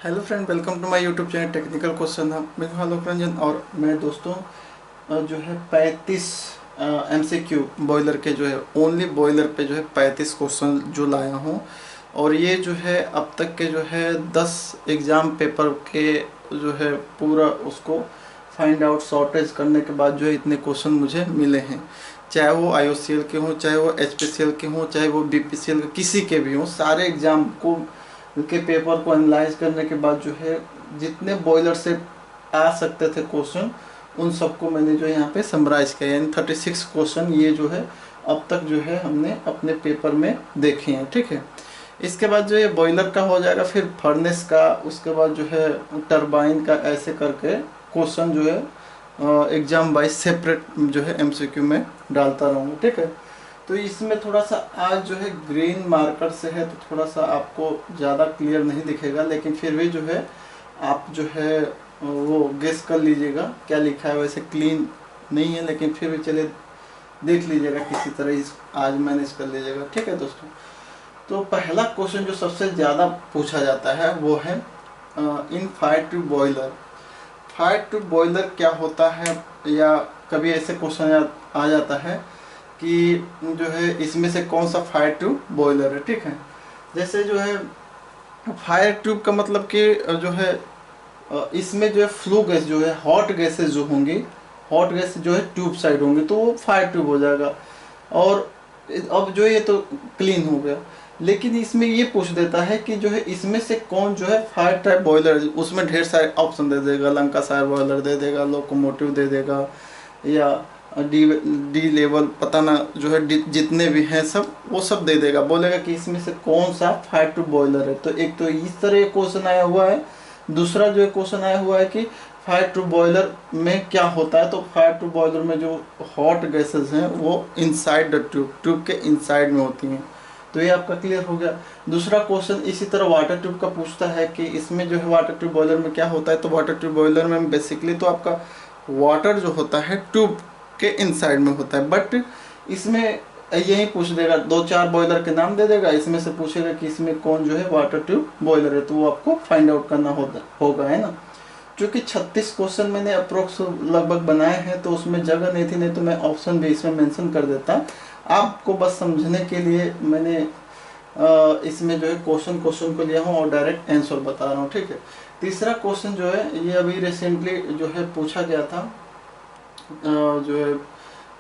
Hello friend, welcome to my YouTube channel technical question hub. मैं हूं आलोक रंजन और मैं दोस्तों जो है 35 एमसीक्यू बॉयलर के जो है ओनली बॉयलर पे जो है 35 क्वेश्चन जो लाया हूं। और ये जो है अब तक के जो है 10 एग्ज़ाम पेपर के जो है पूरा उसको फाइंड आउट शॉर्टेज करने के बाद जो है इतने क्वेश्चन मुझे मिले हैं। चाहे वो आईओसीएल के हों, चाहे वो एचपीसीएल के हों, चाहे वो बीपीसीएल के, किसी के भी हों, सारे एग्ज़ाम को के पेपर को एनालाइज करने के बाद जो है जितने बॉयलर से आ सकते थे क्वेश्चन उन सबको मैंने जो यहाँ पे समराइज किया, यानी 36 क्वेश्चन ये जो है अब तक जो है हमने अपने पेपर में देखे हैं। ठीक है, इसके बाद जो है बॉयलर का हो जाएगा, फिर फर्नेस का, उसके बाद जो है टरबाइन का, ऐसे करके क्वेश्चन जो है एग्जाम वाइज सेपरेट जो है एमसीक्यू में डालता रहूँगा। ठीक है, तो इसमें थोड़ा सा आज जो है ग्रीन मार्कर से है तो थोड़ा सा आपको ज़्यादा क्लियर नहीं दिखेगा, लेकिन फिर भी जो है आप जो है वो गेस कर लीजिएगा क्या लिखा है। वैसे क्लीन नहीं है लेकिन फिर भी चलिए देख लीजिएगा, किसी तरह इस आज मैनेज कर लीजिएगा। ठीक है दोस्तों, तो पहला क्वेश्चन जो सबसे ज़्यादा पूछा जाता है वो है in fire tube boiler. Fire tube boiler क्या होता है, या कभी ऐसे क्वेश्चन आ जाता है कि जो है इसमें से कौन सा फायर ट्यूब बॉयलर है। ठीक है, जैसे जो है फायर ट्यूब का मतलब कि जो है इसमें जो है फ्लू गैस जो है, हॉट गैसेस जो होंगी, हॉट गैस जो है ट्यूब साइड होंगी तो वो फायर ट्यूब हो जाएगा। और अब जो ये तो क्लीन हो गया, लेकिन इसमें ये पूछ देता है कि जो है इसमें से कौन जो है फायर टाइप बॉयलर। उसमें ढेर सारे ऑप्शन दे देगा, लंकासायर बॉयलर दे देगा, लोकोमोटिव दे देगा, या डी लेवल पता ना जो है जितने भी हैं सब वो सब दे देगा। बोलेगा कि इसमें से कौन सा फायर ट्यूब बॉयलर है। तो एक तो इस तरह क्वेश्चन आया हुआ है, दूसरा जो क्वेश्चन आया हुआ है कि फायर ट्यूब बॉयलर में क्या होता है। तो फायर ट्यूब बॉयलर में जो हॉट गैसेस हैं वो इनसाइड द ट्यूब, ट्यूब के इनसाइड में होती हैं। तो ये आपका क्लियर हो गया। दूसरा क्वेश्चन इसी तरह वाटर ट्यूब का पूछता है कि इसमें जो है वाटर ट्यूब बॉयलर में क्या होता है। तो वाटर ट्यूब बॉयलर में बेसिकली तो आपका वाटर जो होता है ट्यूब के इनसाइड में होता है, बट इसमें यही पूछ देगा, 2-4 बॉयलर के नाम दे देगा, इसमें से पूछेगा कि इसमें कौन जो है वाटर ट्यूब बॉयलर है, तो वो आपको फाइंड आउट करना होगा, है ना। क्योंकि 36 क्वेश्चन मैंने अप्रोक्स लगभग बनाए हैं तो उसमें जगह नहीं थी, नहीं तो मैं ऑप्शन भी इसमें मेंशन कर देता। आपको बस समझने के लिए मैंने इसमें जो है क्वेश्चन को लिया हूँ और डायरेक्ट आंसर बता रहा हूँ। ठीक है, तीसरा क्वेश्चन जो है ये अभी रिसेंटली जो है पूछा गया था जो है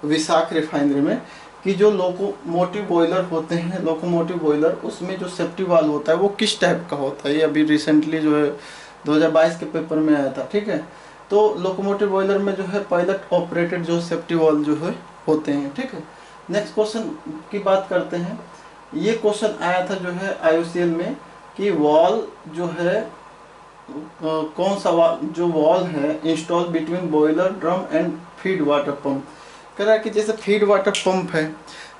विशाख रिफाइनरी में, कि जो लोकोमोटिव बॉयलर होते हैं, लोकोमोटिव बॉयलर उसमें जो सेफ्टी वाल्व होता है वो किस टाइप का होता है। ये अभी रिसेंटली जो है 2022 के पेपर में आया था। ठीक है, तो लोकोमोटिव बॉयलर में जो है पायलट ऑपरेटेड जो सेफ्टी वाल्व जो है होते हैं। ठीक है, नेक्स्ट क्वेश्चन की बात करते हैं। ये क्वेश्चन आया था जो है आईओसीएल में कि वॉल जो है कौन सा जो वॉल है install between boiler drum and feed water pump. कह रहा है कि जैसे फीड वाटर पंप है,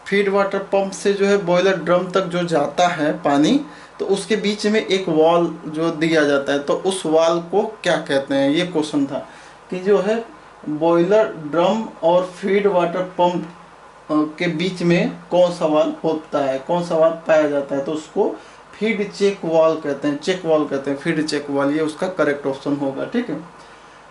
फीड वाटर पंप से जो है बॉयलर ड्रम तक जो जाता है पानी, तो उसके बीच में एक वॉल जो दिया जाता है, तो उस वॉल को क्या कहते हैं। ये क्वेश्चन था कि जो है बॉयलर ड्रम और फीड वाटर पंप के बीच में कौन सा वॉल होता है, कौन सा वॉल पाया जाता है। तो उसको फीड चेक वॉल कहते हैं, चेक वॉल कहते हैं, फीड चेक वॉल, ये उसका करेक्ट ऑप्शन होगा। ठीक है,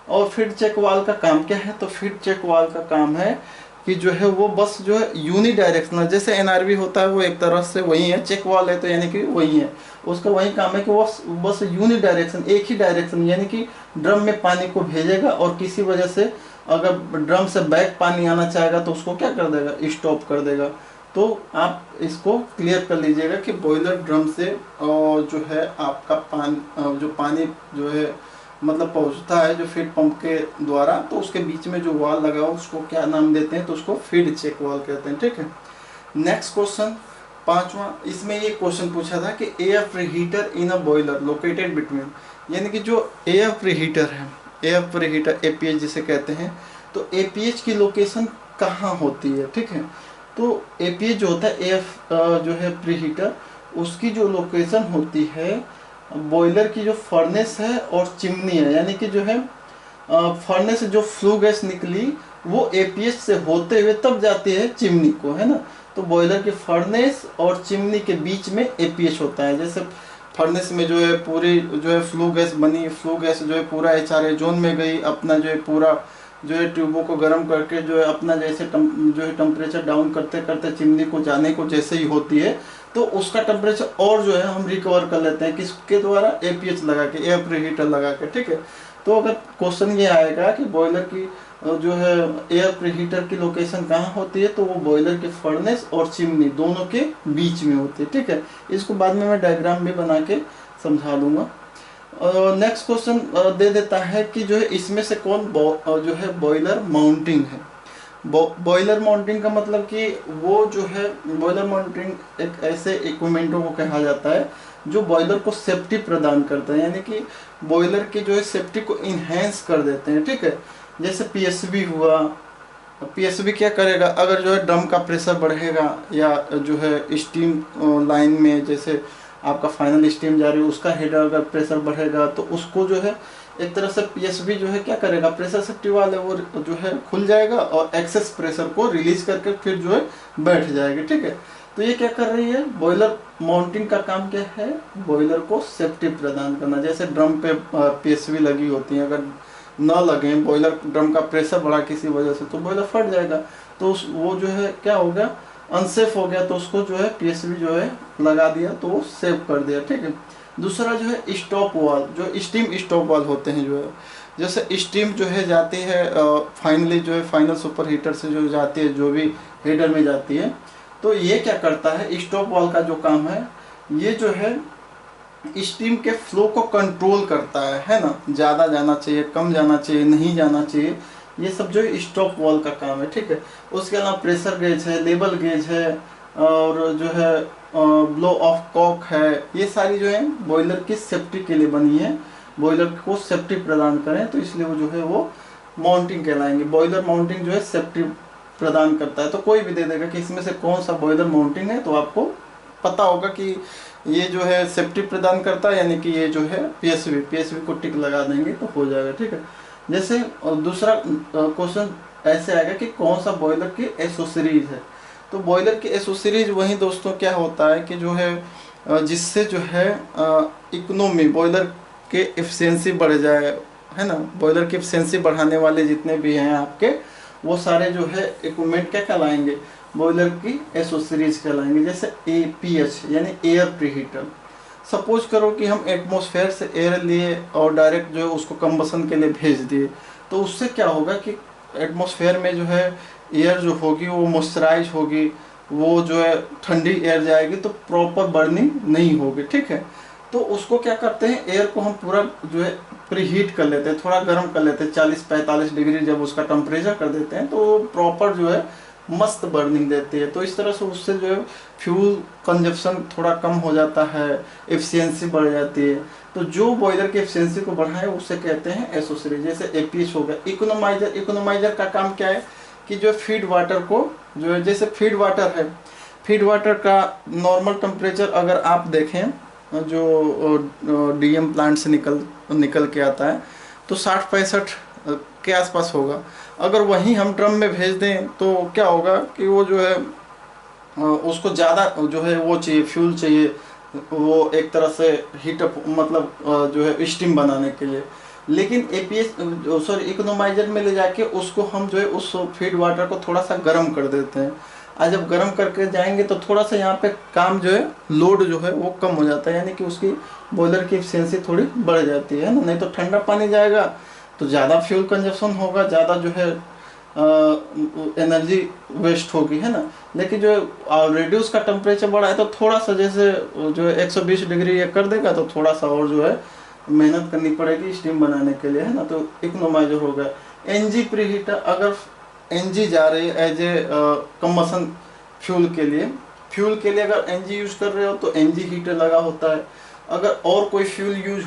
और फीड चेक वॉल का काम क्या है। तो फीड चेक वॉल का काम है कि जो है वो बस जो है यूनि डायरेक्शनल, जैसे एनआरवी होता है वो एक तरह से वही है, चेक वॉल है तो यानी कि वही है, उसका वही काम है कि वो बस यूनि डायरेक्शन, एक ही डायरेक्शन, यानी कि ड्रम में पानी को भेजेगा और किसी वजह से अगर ड्रम से बैक पानी आना चाहेगा तो उसको क्या कर देगा, स्टॉप कर देगा। तो आप इसको क्लियर कर लीजिएगा कि बॉयलर ड्रम से जो है आपका पानी जो है मतलब पहुंचता है जो फीड पंप के द्वारा, तो उसके बीच में जो वॉल लगा हो उसको क्या नाम देते हैं, तो उसको फीड चेक वॉल कहते हैं। ठीक है, नेक्स्ट क्वेश्चन पांचवा, इसमें ये क्वेश्चन पूछा था कि air preheater in a boiler located between, यानी कि जो एयर प्रीहीटर है, एयर प्रीहीटर एपीएच जिसे कहते हैं, तो एपीएच की लोकेशन कहाँ होती है। ठीक है, तो एपीएच जो होता है एयर जो है प्रीहीटर, उसकी जो लोकेशन होती है बॉयलर की जो फर्नेस है और चिमनी है, यानी कि जो है फर्नेस से जो फ्लू गैस निकली वो एपीएच से होते हुए तब जाती है चिमनी को, है ना। तो बॉयलर की फर्नेस और चिमनी के बीच में एपीएच होता है। जैसे फर्नेस में जो है पूरी जो है फ्लू गैस बनी, फ्लू गैस जो है पूरा एचआरए जोन में गई, अपना जो है पूरा जो है ट्यूबों को गर्म करके जो है अपना जैसे जो है टेम्परेचर डाउन करते करते चिमनी को जाने को जैसे ही होती है, तो उसका टेम्परेचर और जो है हम रिकवर कर लेते हैं किसके द्वारा, एपीएच लगा के, एयर प्रीहीटर लगा के, ठीक है। तो अगर क्वेश्चन ये आएगा कि बॉयलर की जो है एयर प्रीहीटर की लोकेशन कहाँ होती है, तो वो बॉयलर के फर्नेस और चिमनी दोनों के बीच में होती है, ठीक है। इसको बाद में मैं डायग्राम भी बना के समझा दूंगा। नेक्स्ट क्वेश्चन दे देता है कि जो है इसमें से कौन जो है बॉयलर माउंटिंग है। बॉयलर माउंटिंग का मतलब कि वो जो है बॉयलर माउंटिंग एक ऐसे इक्विपमेंटों को कहा जाता है जो बॉयलर को सेफ्टी प्रदान करता है, यानी कि बॉयलर की जो है सेफ्टी को इन्हेंस कर देते हैं, ठीक है। जैसे पीएसबी हुआ, पीएसबी क्या करेगा, अगर जो है ड्रम का प्रेशर बढ़ेगा या जो है स्टीम लाइन में जैसे आपका फाइनल स्टीम जा रही है उसका हेड अगर प्रेशर बढ़ेगा तो उसको जो है एक तरह से पीएसबी जो है क्या करेगा, प्रेशर सेफ्टी वाले वो जो है खुल जाएगा और एक्सेस प्रेशर को रिलीज करके फिर जो है बैठ जाएगी, ठीक है। तो ये क्या कर रही है, बॉयलर माउंटिंग का काम क्या है, बॉयलर को सेफ्टी प्रदान करना। जैसे ड्रम पे पीएसबी लगी होती है, अगर ना लगे, बॉयलर ड्रम का प्रेशर बढ़ा किसी वजह से तो बॉयलर फट जाएगा, तो वो जो है क्या हो गया, अनसेफ हो गया, तो उसको जो है पीएसबी जो है लगा दिया तो वो सेव कर दिया, ठीक है। दूसरा जो है स्टॉप वाल, जो स्टीम स्टॉप वाल होते हैं, जो है जैसे स्टीम जो है जाती है फाइनली जो है फाइनल सुपर हीटर से जो जाती है जो भी हीटर में जाती है, तो ये क्या करता है, स्टॉप वाल का जो काम है ये जो है स्टीम के फ्लो को कंट्रोल करता है ना, ज़्यादा जाना चाहिए, कम जाना चाहिए, नहीं जाना चाहिए, ये सब जो है स्टॉप वाल का काम है, ठीक है। उसके अलावा प्रेशर गेज है, लेवल गेज है, और जो है ब्लो ऑफ कॉक है, ये सारी जो है बॉयलर की सेफ्टी के लिए बनी है, बॉयलर को सेफ्टी प्रदान करें, तो इसलिए वो जो है वो माउंटिंग कहलाएंगे। बॉयलर माउंटिंग जो है सेफ्टी प्रदान करता है। तो कोई भी दे देगा कि इसमें से कौन सा बॉयलर माउंटिंग है, तो आपको पता होगा कि ये जो है सेफ्टी प्रदान करता है, यानी कि ये जो है पीएसबी को टिक लगा देंगे तो हो जाएगा, ठीक है। जैसे दूसरा क्वेश्चन ऐसे आएगा कि कौन सा बॉयलर की एसोसीरीज है। तो बॉयलर की एसोसीरीज वही दोस्तों क्या होता है कि जो है जिससे जो है इकोनॉमी, बॉयलर के एफिशिएंसी बढ़ जाए, है ना। बॉयलर की एफिशिएंसी बढ़ाने वाले जितने भी हैं आपके, वो सारे जो है इक्विपमेंट क्या कहलाएंगे, बॉयलर की एसोसीरीज कहलाएंगे। जैसे एपीएच यानी एयर प्रीहीटर। सपोज करो कि हम एटमॉस्फेयर से एयर लिए और डायरेक्ट जो है उसको कंबसन के लिए भेज दिए, तो उससे क्या होगा कि एटमॉस्फेयर में जो है एयर जो होगी वो मॉइस्चराइज होगी, वो जो है ठंडी एयर जाएगी तो प्रॉपर बर्निंग नहीं होगी, ठीक है। तो उसको क्या करते हैं, एयर को हम पूरा जो है प्रीहीट कर लेते हैं, थोड़ा गर्म कर लेते हैं, 40-45 डिग्री जब उसका टेम्परेचर कर देते हैं तो प्रॉपर जो है मस्त बर्निंग देती है। तो इस तरह से उससे जो है फ्यूल कंजप्शन थोड़ा कम हो जाता है, एफिशिएंसी बढ़ जाती है। तो जो बॉयलर की एफिशिएंसी को बढ़ाए उसे कहते हैं एसोसीरीज। जैसे एपीएच हो गया। इकोनोमाइजर, इकोनोमाइजर का काम क्या है कि जो फीड वाटर को जो है, जैसे फीड वाटर है, फीड वाटर का नॉर्मल टेम्परेचर अगर आप देखें जो डीएम प्लांट से निकल के आता है तो 60-65 के आसपास होगा। अगर वहीं हम ड्रम में भेज दें तो क्या होगा कि वो जो है उसको ज़्यादा जो है वो चाहिए, फ्यूल चाहिए, वो एक तरह से हीटअप मतलब जो है स्टीम बनाने के लिए। लेकिन एपीएच सॉरी इकोनोमाइजर में ले जाके उसको हम जो है उस फीड वाटर को थोड़ा सा गर्म कर देते हैं। आज जब गर्म करके जाएंगे तो थोड़ा सा यहाँ पे काम जो है लोड जो है वो कम हो जाता है, यानी कि उसकी बॉयलर की एफिशिएंसी थोड़ी बढ़ जाती है ना। नहीं तो ठंडा पानी जाएगा तो ज़्यादा फ्यूल कंजप्शन होगा, ज़्यादा जो है एनर्जी वेस्ट होगी, है ना। लेकिन जो ऑलरेडी उसका टेम्परेचर बढ़ा है तो थोड़ा सा जैसे जो है 120 डिग्री ये कर देगा तो थोड़ा सा और जो है मेहनत करनी पड़ेगी स्टीम बनाने के लिए, है ना। तो इकोनोमाइजर हो गया। एनजी प्रीहीटर, अगर एनजी जा रही है एज ए कंबसन फ्यूल के लिए अगर एनजी यूज कर रहे हो तो एनजी हीटर लगा होता है। अगर और कोई फ्यूल यूज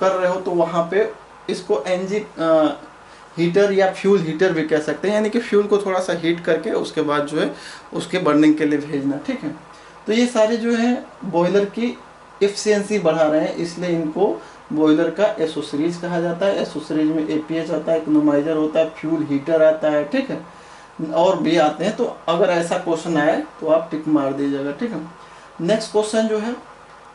कर रहे हो तो वहाँ पे इसको एनजी हीटर या फ्यूल हीटर भी कह सकते हैं, यानी कि फ्यूल को थोड़ा सा हीट करके उसके बाद जो है उसके बर्निंग के लिए भेजना, ठीक है। तो ये सारे जो है बॉयलर की एफिशिएंसी बढ़ा रहे हैं, इसलिए इनको बॉयलर का एसोसीरीज कहा जाता है। एसोसीरीज में एपीएच आता है, इकोनोमाइजर होता है, फ्यूल हीटर आता है, ठीक है, और भी आते हैं। तो अगर ऐसा क्वेश्चन आए तो आप टिक मार दीजिएगा, ठीक है। नेक्स्ट क्वेश्चन जो है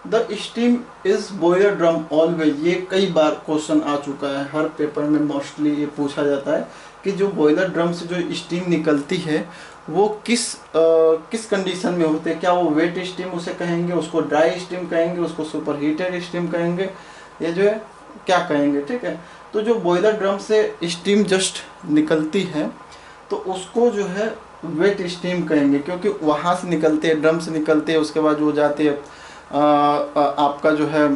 the steam is boiler drum always, ये कई बार क्वेश्चन आ चुका है, हर पेपर में मोस्टली ये पूछा जाता है कि जो बॉयलर ड्रम से जो स्टीम निकलती है वो किस कंडीशन में होते हैं। क्या वो वेट स्टीम उसे कहेंगे, उसको ड्राई स्टीम कहेंगे, उसको सुपर हीटेड स्टीम कहेंगे, ये जो है क्या कहेंगे, ठीक है। तो जो बॉयलर ड्रम से स्टीम जस्ट निकलती है तो उसको जो है वेट स्टीम कहेंगे, क्योंकि वहाँ से निकलते हैं, ड्रम से निकलते हैं, उसके बाद वो जाती है आपका जो है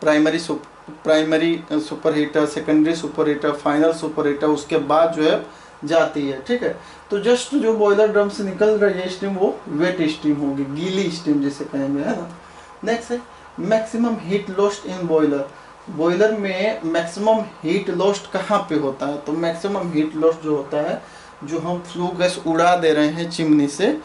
primary super heater, secondary super heater, final super heater, उसके बाद जो है जाती है, ठीक है। तो जस्ट जो बॉयलर ड्रम से निकल रही है स्टीम वो वेट स्टीम होगी, गीली स्टीम जिसे कहेंगे, है ना। नेक्स्ट है maximum heat lost in boiler. Boiler में मैक्सिमम हीट लॉस्ट कहाँ पे होता है, तो मैक्सिमम हीट लॉस्ट जो होता है, जो हम फ्लू गैस उड़ा दे रहे हैं चिमनी से,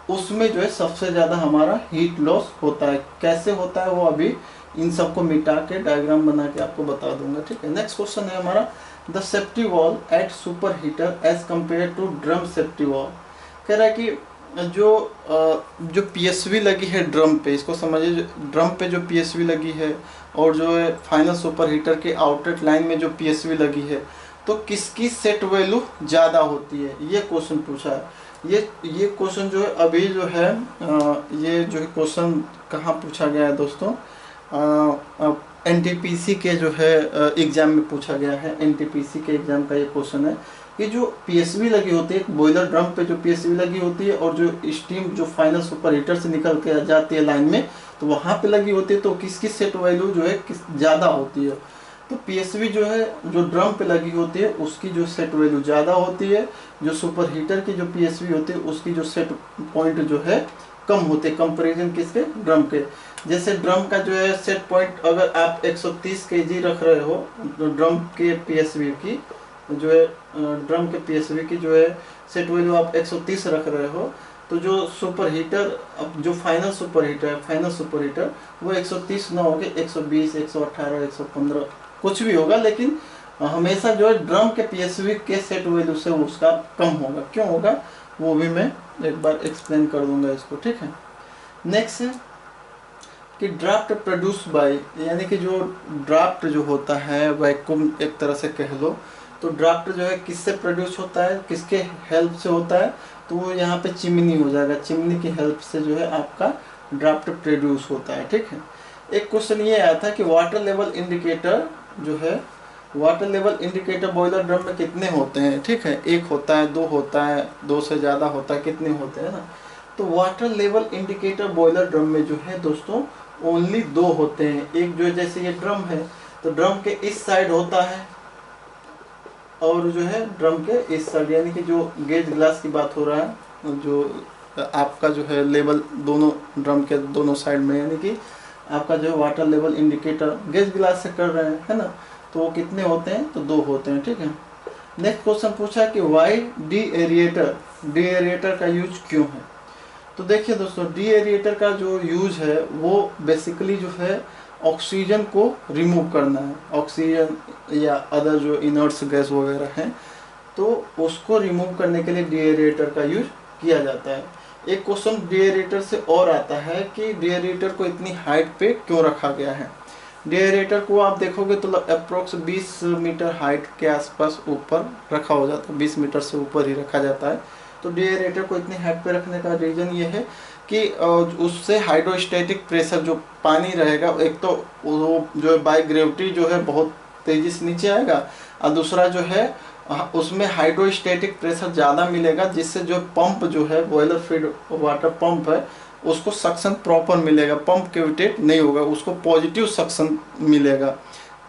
उसमें जो है सबसे ज़्यादा हमारा हीट लॉस होता है। कैसे होता है वो अभी इन सबको मिटा के डायग्राम बना के आपको बता दूंगा, ठीक है। नेक्स्ट क्वेश्चन है हमारा the safety valve at super heater as compared to drum safety valve. कह रहा है कि जो पीएसवी लगी है ड्रम पे, इसको समझिए, ड्रम पे जो पीएसवी लगी है और जो है फाइनल सुपर हीटर के आउटलेट लाइन में जो पीएसवी लगी है, तो किसकी सेट वैल्यू ज़्यादा होती है, ये क्वेश्चन पूछा है। ये क्वेश्चन जो है अभी जो है ये जो है क्वेश्चन कहाँ पूछा गया है दोस्तों, एनटीपीसी के जो है एग्जाम में पूछा गया है। एनटीपीसी के एग्जाम का ये क्वेश्चन है कि जो पीएसवी लगी होती है बॉयलर ड्रम पे, जो पीएसवी लगी होती है और जो स्टीम जो फाइनल सुपर हीटर से निकल के जाती है लाइन में, तो वहाँ पे लगी होती है, तो किसकी सेट वैल्यू जो है किस ज़्यादा होती है। तो पीएसवी जो है जो ड्रम पे लगी होती है उसकी जो सेट वैल्यू ज़्यादा होती है, जो सुपर हीटर की जो पीएसवी होती है उसकी जो सेट पॉइंट जो है कम होते हैं कंपैरिजन किसके, ड्रम के। जैसे ड्रम का जो है सेट पॉइंट अगर आप 130 kg रख रहे हो, तो ड्रम के पीएसवी की जो है ड्रम के पीएसवी की जो है सेट वैल्यू आप 130 रख रहे हो, तो जो सुपर हीटर जो फाइनल सुपर हीटर वो 130 ना होके 120, 118, 115 कुछ भी होगा, लेकिन हमेशा जो है ड्रम के पीएसवी के सेट वैल्यू से उसका कम होगा। क्यों होगा वो भी मैं एक बार एक्सप्लेन कर दूंगा इसको, ठीक है। नेक्स्ट है कि ड्राफ्ट प्रोड्यूस बाय, यानी कि जो ड्राफ्ट जो होता है वैक्यूम एक तरह से कह लो, तो ड्राफ्ट जो है किससे प्रोड्यूस होता है, किसके हेल्प से होता है, तो वो यहाँ पे चिमनी हो जाएगा, चिमनी की हेल्प से जो है आपका ड्राफ्ट प्रोड्यूस होता है, ठीक है। एक क्वेश्चन ये आया था कि वाटर लेवल इंडिकेटर जो है, water level indicator boiler drum में कितने होते हैं, ठीक है। एक होता है, दो होता है, दो से ज़्यादा होता है, कितने होते हैं ना। तो water level indicator boiler drum में जो है दोस्तों ओनली दो होते हैं। एक जो जैसे ये ड्रम है तो ड्रम के इस साइड होता है और जो है ड्रम के इस साइड, यानी कि जो गेज ग्लास की बात हो रहा है, जो आपका जो है लेवल दोनों ड्रम के दोनों साइड में, यानी कि आपका जो है water level indicator gauge glass से कर रहे हैं, है ना, तो वो कितने होते हैं, तो दो होते हैं, ठीक है। नेक्स्ट क्वेश्चन पूछा कि वाई डीएरिएटर का यूज क्यों है। तो देखिए दोस्तों, डीएरिएटर का जो यूज है वो बेसिकली जो है ऑक्सीजन को रिमूव करना है, ऑक्सीजन या अदर जो इनर्ट्स गैस वगैरह हैं, तो उसको रिमूव करने के लिए डीएरिएटर का यूज किया जाता है। एक क्वेश्चन डीएरिएटर से और आता है कि डीएरिएटर को इतनी हाइट पे क्यों रखा गया है। डीएरिएटर को आप देखोगे तो अप्रोक्स 20 मीटर हाइट के आसपास ऊपर रखा हो जाता है, 20 मीटर से ऊपर ही रखा जाता है। तो डीएरिएटर को इतनी हाइट पे रखने का रीज़न ये है कि उससे हाइड्रोस्टैटिक प्रेशर जो पानी रहेगा, एक तो वो जो है बाय ग्रेविटी जो है बहुत तेज़ी से नीचे आएगा, और दूसरा जो है उसमें हाइड्रोस्टैटिक प्रेशर ज़्यादा मिलेगा, जिससे जो पंप जो है बॉयलर फीड वाटर पंप है उसको सक्शन प्रॉपर मिलेगा, पंप कैविटेट नहीं होगा, उसको पॉजिटिव सक्शन मिलेगा,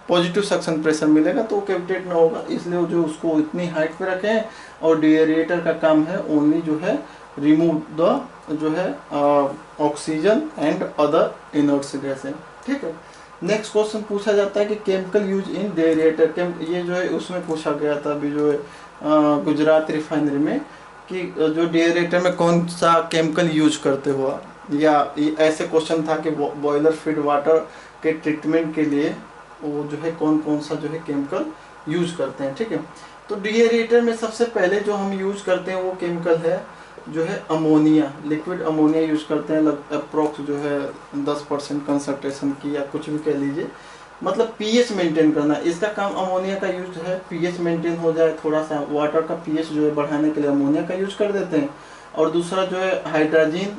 पॉजिटिव सक्शन प्रेशर मिलेगा, तो कैविटेट ना होगा, इसलिए जो उसको इतनी हाइट पे रखे हैं। और डीएरिएटर का काम है ओनली जो है रिमूव द जो है ऑक्सीजन एंड अदर इनर्ट्स गैसें, ठीक है। नेक्स्ट क्वेश्चन पूछा जाता है कि केमिकल यूज इन डीएरिएटर, ये जो है उसमें पूछा गया था अभी जो है गुजरात रिफाइनरी में, कि जो डीएरिएटर में कौन सा केमिकल यूज करते हो आप, या ऐसे क्वेश्चन था कि बॉयलर फीड वाटर के ट्रीटमेंट के लिए वो जो है कौन कौन सा जो है केमिकल यूज करते हैं, ठीक है। तो डीएरिएटर में सबसे पहले जो हम यूज करते हैं वो केमिकल है जो है अमोनिया, लिक्विड अमोनिया यूज करते हैं, अप्रोक्स जो है 10% कंसंट्रेशन की, या कुछ भी कह लीजिए, मतलब पीएच मेंटेन करना, इसका काम अमोनिया का यूज है। पीएच मेंटेन हो जाए, थोड़ा सा वाटर का पीएच जो है बढ़ाने के लिए अमोनिया का यूज कर देते हैं। और दूसरा जो है हाइड्रोजन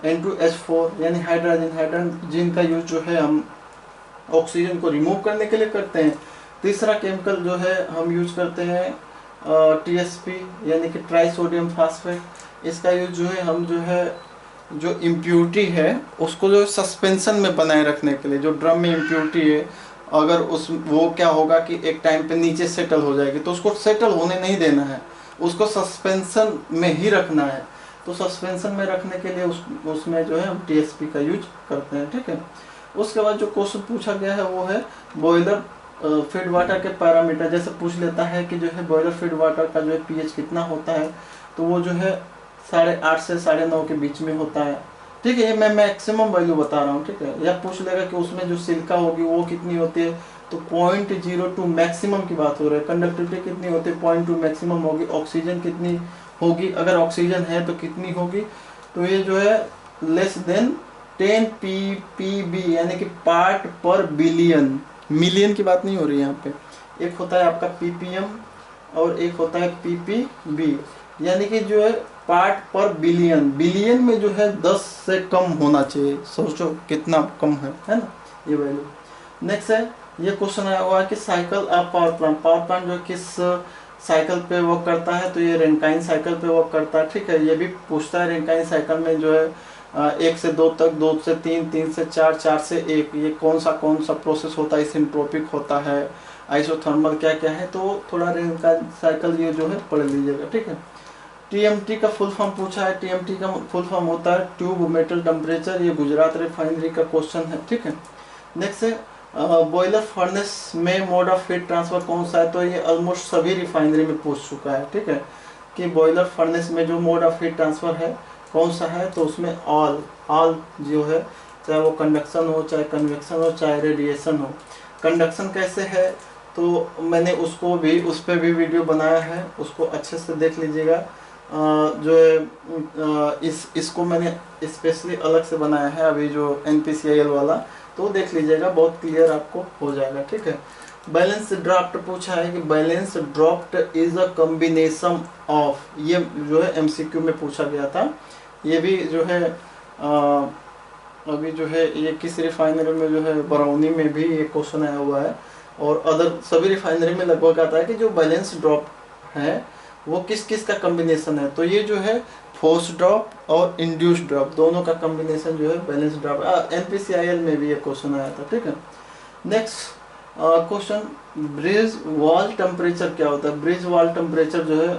N2SO4 यानी हाइड्रोजन का यूज जो है हम ऑक्सीजन को रिमूव करने के लिए करते हैं। तीसरा केमिकल जो है हम यूज करते हैं TSP यानी कि ट्राई सोडियम फास्फेट। इसका यूज जो है हम जो है जो इम्प्यूरिटी है उसको जो सस्पेंशन में बनाए रखने के लिए, जो ड्रम में इम्प्यूरिटी है अगर उस वो क्या होगा कि एक टाइम पे नीचे सेटल हो जाएगी, तो उसको सेटल होने नहीं देना है, उसको सस्पेंशन में ही रखना है। तो सस्पेंशन में रखने के लिए उसमें जो है हम TSP का यूज करते हैं, ठीक है। उसके बाद जो क्वेश्चन पूछा गया है वो है बॉयलर फीड वाटर के पैरामीटर। जैसे पूछ लेता है कि जो है बॉयलर फीड वाटर का जो है पीएच कितना होता है, तो वो जो है 8.5 से 9.5 के बीच में होता है, ठीक है। ये मैं मैक्सिमम वैल्यू बता रहा हूँ, ठीक है। या पूछ लेगा कि उसमें जो सिलिका होगी वो कितनी होती है, तो 0.02 मैक्सिमम की बात हो रही है। कंडक्टिविटी कितनी होती है, 0.2 मैक्सिमम होगी। ऑक्सीजन कितनी होगी, अगर ऑक्सीजन है तो कितनी होगी, तो ये जो है लेस देन 10 ppb यानी कि पार्ट पर बिलियन, मिलियन की बात नहीं हो रही है यहाँ पे। एक होता है आपका ppm और एक होता है ppb, यानी कि जो है पार्ट पर बिलियन, बिलियन में जो है 10 से कम होना चाहिए। सोचो कितना कम है ना ये वैल्यू। नेक्स्ट है, ये क्वेश्चन आया हुआ है कि साइकिल ऑफ पावर प्लांट जो किस साइकिल पे वर्क करता है, तो ये रेंकाइन साइकिल पे वर्क करता है, ठीक है। ये भी पूछता है रेंकाइन साइकिल में जो है 1 से 2 तक, 2 से 3, 3 से 4, 4 से 1, ये कौन सा प्रोसेस होता है, सिंट्रोपिक होता है, आइसोथर्मल क्या क्या है, तो थोड़ा रेंकाइन साइकिल ये जो है पढ़ लीजिएगा, ठीक है। TMT का फुल फॉर्म पूछा है, TMT का फुल फॉर्म होता है ट्यूब मेटल टेम्परेचर, ये गुजरात रिफाइनरी का क्वेश्चन है, ठीक है। नेक्स्ट है बॉयलर फर्नेस में मोड ऑफ हीट ट्रांसफर कौन सा है, तो ये ऑलमोस्ट सभी रिफाइनरी में पूछ चुका है, ठीक है, कि बॉयलर फर्नेस में जो मोड ऑफ हीट ट्रांसफर है कौन सा है, तो उसमें ऑल जो है, चाहे वो कंडक्शन हो, चाहे कन्वेक्शन हो, चाहे रेडिएशन हो। कंडक्शन कैसे है, तो मैंने उस पर भी वीडियो बनाया है, उसको अच्छे से देख लीजिएगा। जो है इसको मैंने स्पेशली अलग से बनाया है अभी जो NPCIL वाला, तो देख लीजिएगा, बहुत क्लियर आपको हो जाएगा, ठीक है। बैलेंस ड्राफ्ट पूछा है कि balance draft is a combination of, ये जो है MCQ में पूछा गया था। ये भी जो है अभी जो है ये किस रिफाइनरी में जो है बरौनी में भी ये क्वेश्चन आया हुआ है, और अदर सभी रिफाइनरी में लगभग आता है कि जो बैलेंस ड्रॉप है वो किस किस का कॉम्बिनेशन है, तो ये जो है फोर्स ड्रॉप और इंड्यूस्ड ड्रॉप दोनों का कॉम्बिनेशन जो है बैलेंस ड्रॉप। NPCIL में भी ये क्वेश्चन आया था, ठीक है। Next question, bridge wall temperature क्या होता है, ब्रिज वॉल टेम्परेचर जो है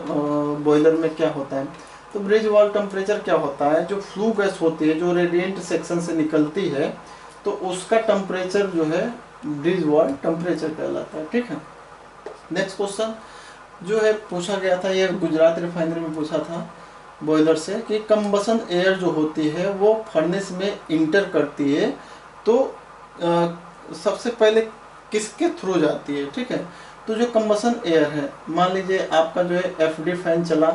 बॉयलर में क्या होता है, तो ब्रिज वॉल टेम्परेचर क्या होता है, जो फ्लू गैस होती है जो रेडिएंट सेक्शन से निकलती है, तो उसका टेम्परेचर जो है ब्रिज वॉल टेम्परेचर कहलाता है, ठीक है। नेक्स्ट क्वेश्चन जो है पूछा गया था, ये गुजरात रिफाइनरी में पूछा था बॉयलर से, कि कंबसन एयर जो होती है वो फर्नेस में इंटर करती है, तो सबसे पहले किसके थ्रू जाती है, ठीक है। तो जो कंबसन एयर है, मान लीजिए आपका जो है FD फैन चला,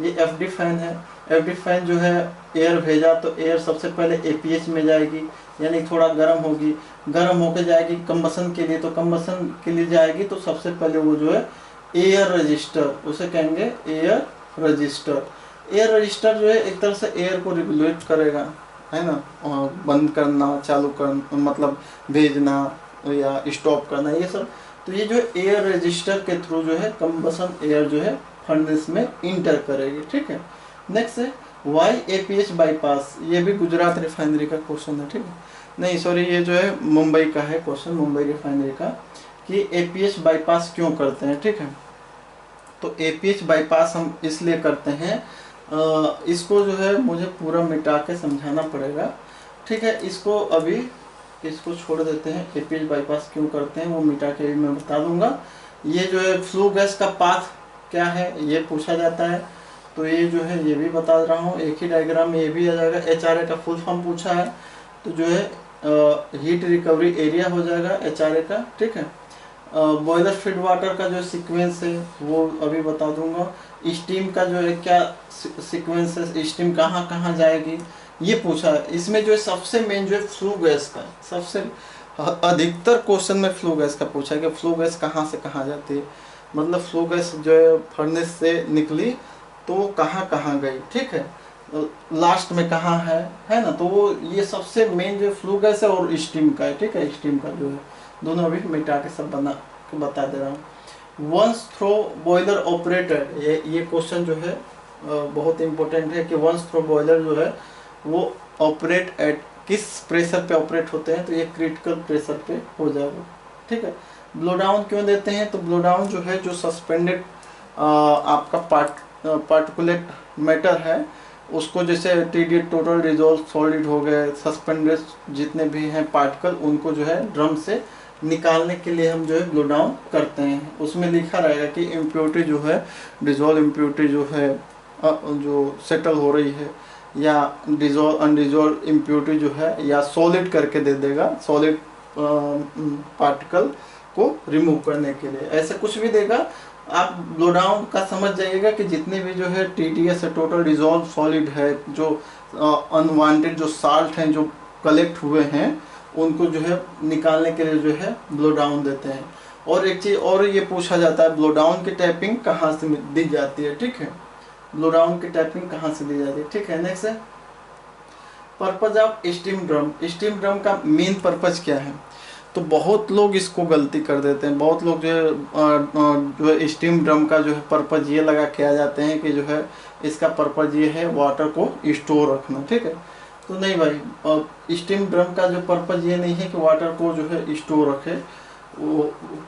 ये FD फैन है, FD फैन जो है एयर भेजा, तो एयर सबसे पहले APH में जाएगी, यानी थोड़ा गर्म होगी, गर्म होके जाएगी कंबसन के लिए, तो कंबसन के लिए जाएगी, तो सबसे पहले वो जो है एयर रजिस्टर, उसे कहेंगे एयर रजिस्टर। एयर रजिस्टर जो है एक तरह से एयर को रेगुलेट करेगा, है ना, बंद करना, चालू करना, मतलब भेजना या स्टॉप करना, ये सब। तो ये जो एयर रजिस्टर के थ्रू जो है कंबसन एयर जो है फर्नेस में इंटर करेगी, ठीक है। नेक्स्ट है वाई APH बाईपास, ये भी गुजरात रिफाइनरी का क्वेश्चन है, ठीक है, नहीं सॉरी ये जो है मुंबई का है क्वेश्चन, मुंबई रिफाइनरी का, कि APH बाईपास क्यों करते हैं, ठीक है। तो APH बाईपास हम इसलिए करते हैं, इसको जो है मुझे पूरा मिटा के समझाना पड़ेगा, ठीक है। इसको छोड़ देते हैं, APH बाईपास क्यों करते हैं वो मिटा के भी मैं बता दूंगा। ये जो है फ्लू गैस का पाथ क्या है ये पूछा जाता है, तो ये जो है ये भी बता रहा हूँ, एक ही डायग्राम में ये भी आ जाएगा। HRA का फुल फॉर्म पूछा है, तो जो है हीट रिकवरी एरिया हो जाएगा HRA का, ठीक है। बॉयलर फीड वाटर का जो सीक्वेंस है वो अभी बता दूंगा। स्टीम का जो है क्या सीक्वेंस है, स्टीम कहाँ कहाँ जाएगी ये पूछा है। इसमें जो है सबसे मेन जो है फ्लू गैस का, सबसे अधिकतर क्वेश्चन में फ्लू गैस का पूछा है कि फ्लू गैस कहाँ से कहाँ जाती है, मतलब फ्लू गैस जो है फर्नेस से निकली तो वो कहाँ कहाँ गई, ठीक है, लास्ट में कहाँ है ना। तो वो ये सबसे मेन जो फ्लू गैस है और स्टीम का है, ठीक है। स्टीम का जो है दोनों अभी मिटा के सब बता दे रहा हूँ। वंस थ्रो बॉयलर ऑपरेटेड, ये क्वेश्चन जो है बहुत इंपॉर्टेंट है कि वंस थ्रो बॉयलर जो है वो ऑपरेट एट किस प्रेशर पे ऑपरेट होते हैं, तो ये क्रिटिकल प्रेशर पे हो जाएगा, ठीक है। ब्लो डाउन क्यों देते हैं, तो ब्लो डाउन जो है जो सस्पेंडेड आपका पार्टिकुलेट मैटर है उसको, जैसे टीडी टोटल डिजोल्व सॉलिड हो गए, सस्पेंडेड जितने भी हैं पार्टिकल, उनको जो है ड्रम से निकालने के लिए हम जो है ब्लो डाउन करते हैं। उसमें लिखा रहेगा कि इम्प्योरिटी जो है, डिजोल्व इम्प्योरिटी जो है जो सेटल हो रही है, या डिजोल्व अनडिजोल्व इम्प्योरिटी जो है, या सॉलिड करके दे देगा, सॉलिड पार्टिकल को रिमूव करने के लिए ऐसे कुछ भी देगा। आप ब्लो डाउन का समझ जाइएगा कि जितने भी जो है टीडीएस है, टोटल डिजोल्व सॉलिड है, जो अनवांटेड जो साल्ट हैं जो कलेक्ट हुए हैं, उनको जो है निकालने के लिए जो है ब्लो डाउन देते हैं। और एक चीज़ और ये पूछा जाता है, ब्लो डाउन की टैपिंग कहाँ से दी जाती है, ठीक है, ब्लो डाउन की टैपिंग कहाँ से दी जाती है, ठीक है। नेक्स्ट है purpose of steam drum. Steam drum का मेन पर्पज क्या है, तो बहुत लोग इसको गलती कर देते हैं। बहुत लोग जो है स्टीम ड्रम का जो है पर्पज ये लगा के आ जाते हैं कि जो है इसका पर्पज ये है वाटर को स्टोर रखना, ठीक है। तो नहीं भाई, स्टीम ड्रम का जो पर्पज ये नहीं है कि वाटर को जो है स्टोर रखे। वो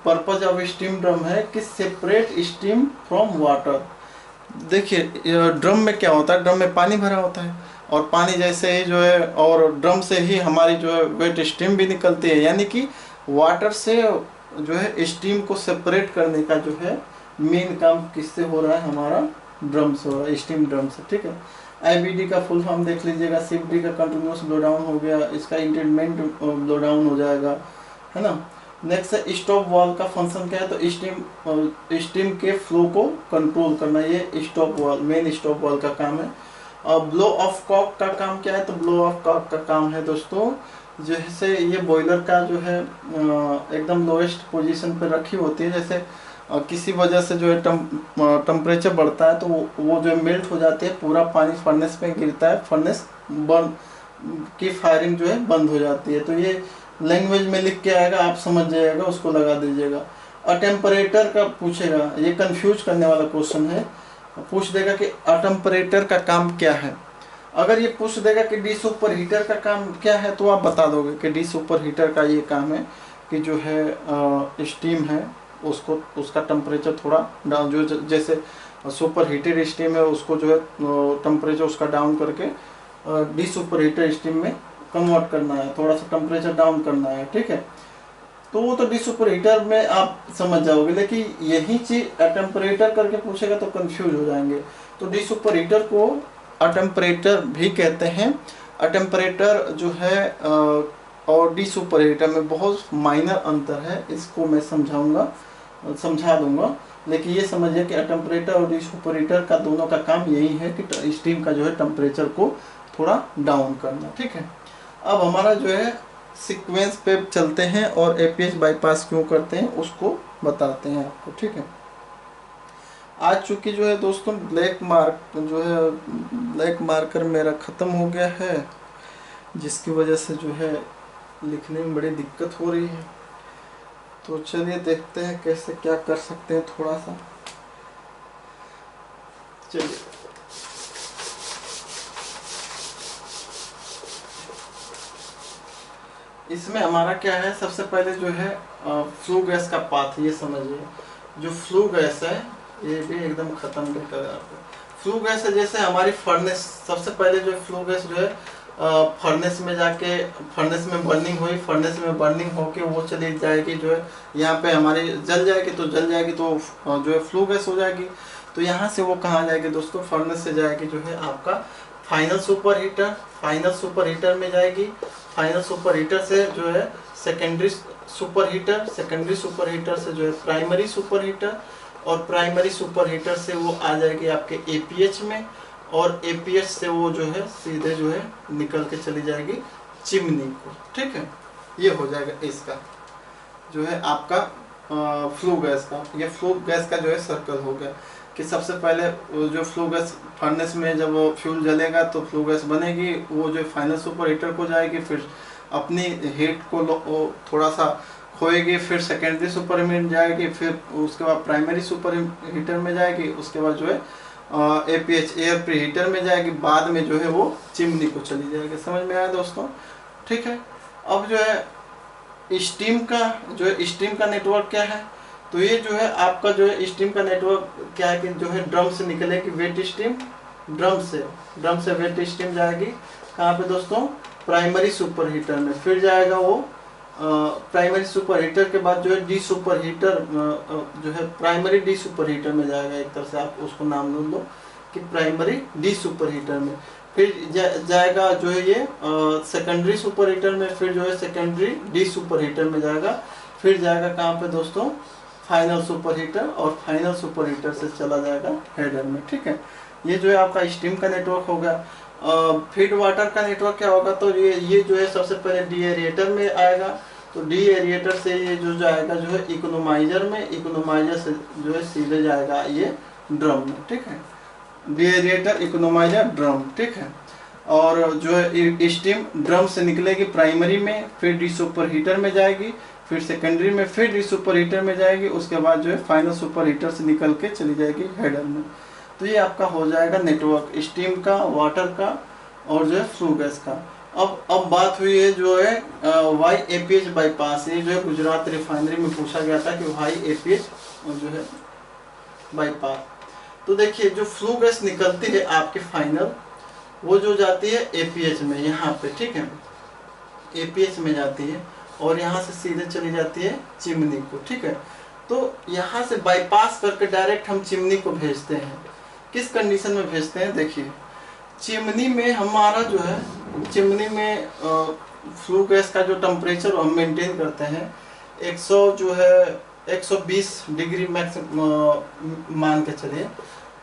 पर्पज ऑफ स्टीम ड्रम है कि सेपरेट स्टीम फ्रॉम वाटर। देखिए ड्रम में क्या होता है, ड्रम में पानी भरा होता है, और पानी जैसे ही जो है, और ड्रम से ही हमारी जो है वेट स्टीम भी निकलती है, यानी कि वाटर से जो है स्टीम को सेपरेट करने का जो है मेन काम किससे हो रहा है, हमारा ड्रम से हो रहा है, स्टीम ड्रम से, ठीक है। आईबीडी का फुल फॉर्म देख लीजिएगा, सीएफडी का कंटिन्यूस ब्लो डाउन हो गया, इसका इंटरमिटेंट ब्लो डाउन हो जाएगा, है ना। नेक्स्ट है स्टॉप वाल्व का फंक्शन क्या है, तो स्टीम के फ्लो को कंट्रोल करना, ये stop valve, main stop valve का काम है। और ब्लो ऑफ कॉक का काम क्या है, तो ब्लो ऑफ कॉक का काम है दोस्तों, जैसे ये बॉयलर का जो है एकदम लोएस्ट पोजीशन पे रखी होती है, जैसे किसी वजह से जो है टेम्परेचर बढ़ता है तो वो जो मेल्ट हो जाती है, पूरा पानी फर्नेस में गिरता है, फर्नेस बंद की फायरिंग जो है बंद हो जाती है। तो ये लैंग्वेज में लिख के आएगा, आप समझ जाइएगा, उसको लगा दीजिएगा। और टेम्परेचर का पूछेगा, ये कंफ्यूज करने वाला क्वेश्चन है, पूछ देगा कि टेम्परेचर का काम क्या है। अगर ये पूछ देगा कि डी सुपर हीटर का काम क्या है, तो आप बता दोगे कि डी सुपर हीटर का ये काम है कि जो है स्टीम है उसको, उसका टेम्परेचर थोड़ा डाउन, जो जैसे सुपर हीटेड स्टीम है उसको जो है टेम्परेचर उसका डाउन करके डी सुपर हीटर स्टीम में कन्वर्ट करना है, थोड़ा सा टेम्परेचर डाउन करना है, ठीक है। तो वो तो डी सुपर हीटर में आप समझ जाओगे, लेकिन यही चीज टेम्परेचर करके पूछेगा तो कंफ्यूज हो जाएंगे। तो डी सुपर हीटर को अटेम्परेचर भी कहते हैं। अटेम्परेचर जो है और डी सुपर हीटर में बहुत माइनर अंतर है, इसको मैं समझा दूंगा, लेकिन ये समझिए कि अटेम्परेचर और डी सुपर हीटर का दोनों का काम यही है कि स्टीम का जो है टेम्परेचर को थोड़ा डाउन करना, ठीक है। अब हमारा जो है सीक्वेंस पे चलते हैं और एपीएच बाईपास क्यों करते हैं उसको बताते हैं आपको, ठीक है। आज चूंकि जो है दोस्तों ब्लैक मार्कर मेरा ख़त्म हो गया है, जिसकी वजह से जो है लिखने में बड़ी दिक्कत हो रही है। तो चलिए देखते हैं कैसे क्या कर सकते हैं, थोड़ा सा चलिए। इसमें हमारा क्या है, सबसे पहले जो है फ्लू गैस का पाथ, ये समझिए। जो फ्लू गैस है ये भी एकदम खत्म नहीं कर आपको। फ्लू गैस है जैसे हमारी फर्नेस, सबसे पहले जो फ्लू गैस जो है फर्नेस में जाके, फर्नेस में बर्निंग हुई, फर्नेस में बर्निंग होके वो चली जाएगी, जो है यहाँ पे हमारी जल जाएगी, तो जो है फ्लू गैस हो जाएगी। तो यहाँ से वो कहाँ जाएगी दोस्तों, फर्नेस से जाएगी जो है आपका final super heater, final super heater में जाएगी, फाइनल सुपर हीटर से जो है secondary super heater, secondary super heater से जो है प्राइमरी सुपर हीटर, और प्राइमरी सुपर हीटर से वो आ जाएगी आपके एपीएच में, और एपीएच से वो जो है सीधे जो है निकल के चली जाएगी चिमनी को। ठीक है, ये हो जाएगा इसका जो है आपका फ्लू गैस का। ये फ्लू गैस का जो है सर्कल हो गया कि सबसे पहले वो जो फ्लू गैस फर्नेस में जब वो फ्यूल जलेगा तो फ्लू गैस बनेगी, वो जो फाइनल सुपर हीटर को जाएगी, फिर अपनी हीट को थोड़ा सा खोएगी, फिर सेकेंडरी सुपर में जाएगी, फिर उसके बाद प्राइमरी सुपर हीटर में जाएगी, उसके बाद जो है एपीएच एयर प्री हीटर में जाएगी, बाद में जो है वो चिमनी को चली जाएगी। समझ में आया दोस्तों? ठीक है। अब जो है स्टीम का जो है स्टीम का नेटवर्क क्या है, तो ये जो है आपका जो है स्टीम का नेटवर्क क्या है कि जो है ड्रम से निकलेगी वेट स्टीम, ड्रम से वेट स्टीम जाएगी कहाँ पे दोस्तों? प्राइमरी सुपर हीटर में, फिर जाएगा वो प्राइमरी सुपर हीटर के बाद जो है डी सुपर हीटर जो है प्राइमरी डी सुपर हीटर में जाएगा, एक तरह से आप उसको नाम लो कि प्राइमरी डी सुपर हीटर में, फिर जाएगा जो है ये सेकेंडरी सुपर हीटर में, फिर जो है सेकेंडरी डी सुपर हीटर में जाएगा, फिर जाएगा कहाँ पे दोस्तों? फाइनल सुपर हीटर, और फाइनल सुपर हीटर से चला जाएगा हेडर में। ठीक है, ये जो है आपका स्टीम का नेटवर्क हो गया। फीड वाटर का नेटवर्क क्या होगा, तो ये जो है सबसे पहले डी एरिएटर में आएगा, तो डी एरिएटर से ये जो जाएगा जो है इकोनोमाइजर में, इकोनोमाइजर से जो है सीधे जाएगा ये ड्रम में। ठीक है, डी एरिएटर, इकोनोमाइजर, ड्रम। ठीक है, और जो है स्टीम ड्रम से निकलेगी प्राइमरी में, फिर डी सुपर हीटर में जाएगी, फिर सेकेंडरी में, फिर डी सुपर हीटर में जाएगी, उसके बाद जो है फाइनल सुपर हीटर से निकल के चली जाएगी हेडर में। तो ये आपका हो जाएगा नेटवर्क स्टीम का, वाटर का और जो है फ्लू गैस का। अब बात हुई है जो है वाई एपीएच बाईपास। ये जो है गुजरात रिफाइनरी में पूछा गया था कि वाई एपीएच जो है बाईपास। तो देखिए जो फ्लू गैस निकलती है आपके फाइनल, वो जो जाती है एपीएच में यहाँ पे। ठीक है, एपीएच में जाती है और यहाँ से सीधे चली जाती है चिमनी को। ठीक है, तो यहाँ से बाईपास करके डायरेक्ट हम चिमनी को भेजते हैं। किस कंडीशन में भेजते हैं? देखिए चिमनी में हमारा जो है, चिमनी में फ्लू गैस का जो टेम्परेचर हम मेंटेन करते हैं 100 जो है 120 डिग्री मैक्स मान के चलिए।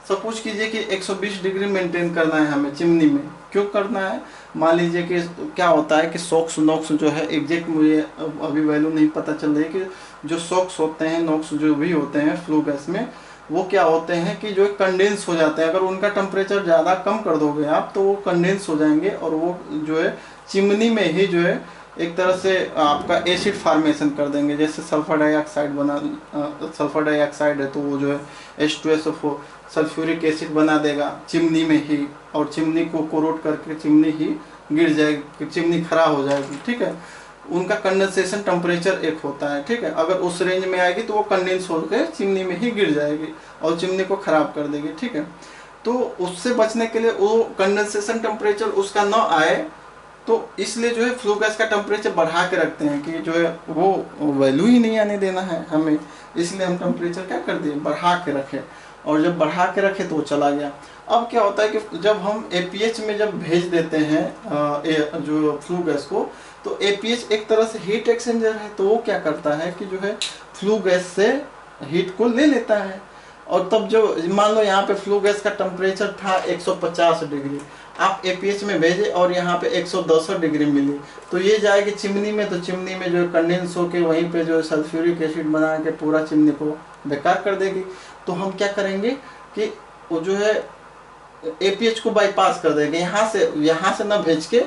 सपोज कीजिए कि 120 डिग्री मेंटेन करना है हमें चिमनी में। क्यों करना है? मान लीजिए कि क्या होता है कि सॉक्स नॉक्स जो है एग्जैक्ट मुझे अभी वैल्यू नहीं पता चल रही कि जो सॉक्स होते हैं, नॉक्स जो भी होते हैं फ्लू गैस में, वो क्या होते हैं कि जो कंडेंस हो जाते हैं। अगर उनका टेम्परेचर ज़्यादा कम कर दोगे आप तो वो कंडेंस हो जाएंगे और वो जो है चिमनी में ही जो है एक तरह से आपका एसिड फार्मेशन कर देंगे। जैसे सल्फर डाइऑक्साइड बना, सल्फर डाइऑक्साइड है तो वो जो है H2SO4 सल्फ्यूरिक एसिड बना देगा चिमनी में ही, और चिमनी को कोरोट करके चिमनी ही गिर जाएगी, चिमनी खराब हो जाएगी। ठीक है, उनका कंडेंसेशन टेम्परेचर एक होता है। ठीक है, अगर उस रेंज में आएगी तो वो कंडेंस होकर चिमनी में ही गिर जाएगी और चिमनी को खराब कर देगी। ठीक है, तो उससे बचने के लिए वो कंडेंसेशन टेम्परेचर उसका ना आए, तो इसलिए जो है फ्लू गैस का टेम्परेचर बढ़ा के रखते हैं कि जो है वो वैल्यू ही नहीं आने देना है हमें, इसलिए हम टेम्परेचर क्या कर दिए, बढ़ा के रखें। और जब बढ़ा के रखे तो वो चला गया। अब क्या होता है कि जब हम एपीएच में जब भेज देते हैं जो फ्लू गैस को, तो एपीएच एक तरह से हीट एक्सचेंजर है, तो वो क्या करता है कि जो है फ्लू गैस से हीट को ले लेता है। और तब जो मान लो यहाँ पे फ्लू गैस का टेम्परेचर था 150 डिग्री, आप एपीएच में भेजे और यहाँ पे 110 डिग्री मिली, तो ये जाएगी चिमनी में, तो चिमनी में जो कंडेंस होके वहीं पे जो सल्फ्यूरिक एसिड बना के पूरा चिमनी को बेकार कर देगी। तो हम क्या करेंगे कि वो जो है एपीएच को बाईपास कर देंगे, यहाँ से ना भेज के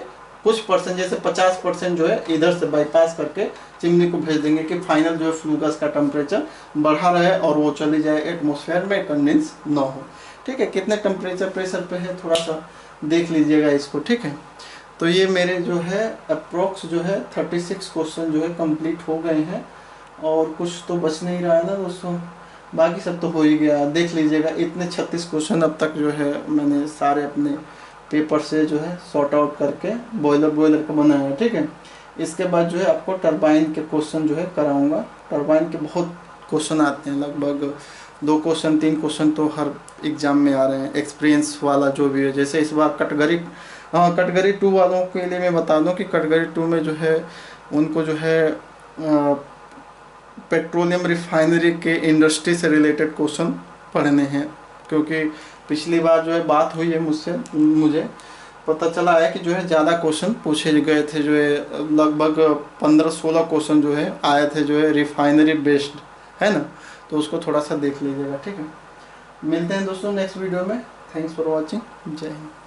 कुछ परसेंट जैसे 50% जो है इधर से बाईपास करके चिमनी को भेज देंगे कि फाइनल जो है फ्लू गैस का टेम्परेचर बढ़ा रहे और वो चली जाए एटमॉस्फेयर में, कंडेंस ना हो। ठीक है, कितने टेम्परेचर प्रेशर पे है थोड़ा सा देख लीजिएगा इसको। ठीक है, तो ये मेरे जो है अप्रोक्स जो है 36 क्वेश्चन जो है कंप्लीट हो गए हैं और कुछ तो बच नहीं रहा है ना दोस्तों, बाकी सब तो हो ही गया। देख लीजिएगा इतने 36 क्वेश्चन अब तक जो है मैंने सारे अपने पेपर से जो है सॉर्ट आउट करके बॉयलर का बनाया है। ठीक है, इसके बाद जो है आपको टरबाइन के क्वेश्चन जो है कराऊंगा। टरबाइन के बहुत क्वेश्चन आते हैं, लगभग 2 क्वेश्चन 3 क्वेश्चन तो हर एग्जाम में आ रहे हैं, एक्सपीरियंस वाला जो भी है। जैसे इस बार कैटेगरी 2 वालों के लिए मैं बता दूं कि कैटेगरी 2 में जो है उनको जो है पेट्रोलियम रिफाइनरी के इंडस्ट्री से रिलेटेड क्वेश्चन पढ़ने हैं, क्योंकि पिछली बार जो है बात हुई है मुझसे, मुझे पता चला है कि जो है ज़्यादा क्वेश्चन पूछे गए थे, जो है लगभग 15-16 क्वेश्चन जो है आए थे जो है रिफाइनरी बेस्ड, है ना। तो उसको थोड़ा सा देख लीजिएगा, ठीक है। मिलते हैं दोस्तों नेक्स्ट वीडियो में। Thanks for watching. जय हिंद।